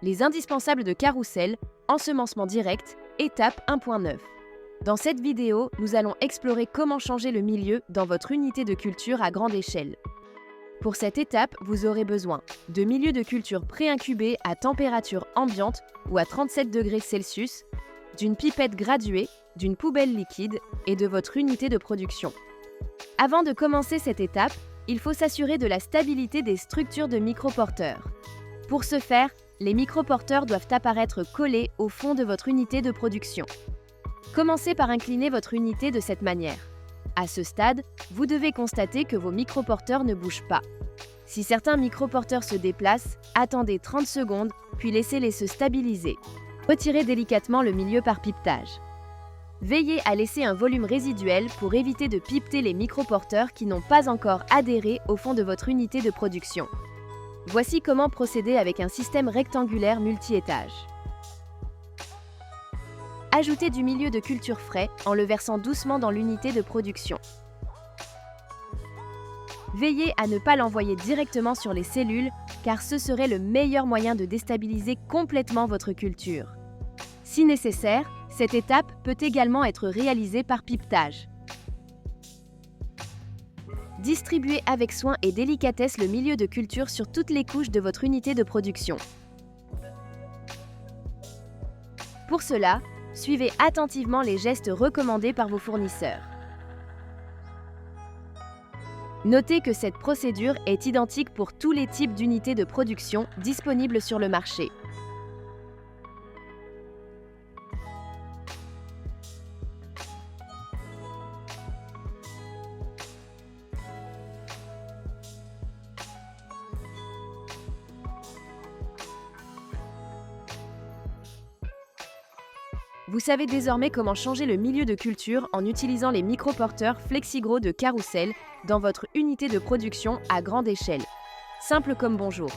Les indispensables de Carrousel, ensemencement direct, étape 1.9. Dans cette vidéo, nous allons explorer comment changer le milieu dans votre unité de culture à grande échelle. Pour cette étape, vous aurez besoin de milieux de culture pré-incubés à température ambiante ou à 37 degrés Celsius, d'une pipette graduée, d'une poubelle liquide et de votre unité de production. Avant de commencer cette étape, il faut s'assurer de la stabilité des structures de microporteurs. Pour ce faire, les microporteurs doivent apparaître collés au fond de votre unité de production. Commencez par incliner votre unité de cette manière. À ce stade, vous devez constater que vos microporteurs ne bougent pas. Si certains microporteurs se déplacent, attendez 30 secondes, puis laissez-les se stabiliser. Retirez délicatement le milieu par pipetage. Veillez à laisser un volume résiduel pour éviter de pipeter les microporteurs qui n'ont pas encore adhéré au fond de votre unité de production. Voici comment procéder avec un système rectangulaire multi-étages. Ajoutez du milieu de culture frais en le versant doucement dans l'unité de production. Veillez à ne pas l'envoyer directement sur les cellules car ce serait le meilleur moyen de déstabiliser complètement votre culture. Si nécessaire, cette étape peut également être réalisée par pipetage. Distribuez avec soin et délicatesse le milieu de culture sur toutes les couches de votre unité de production. Pour cela, suivez attentivement les gestes recommandés par vos fournisseurs. Notez que cette procédure est identique pour tous les types d'unités de production disponibles sur le marché. Vous savez désormais comment changer le milieu de culture en utilisant les microporteurs FlexiGrow de Carrousel dans votre unité de production à grande échelle. Simple comme bonjour.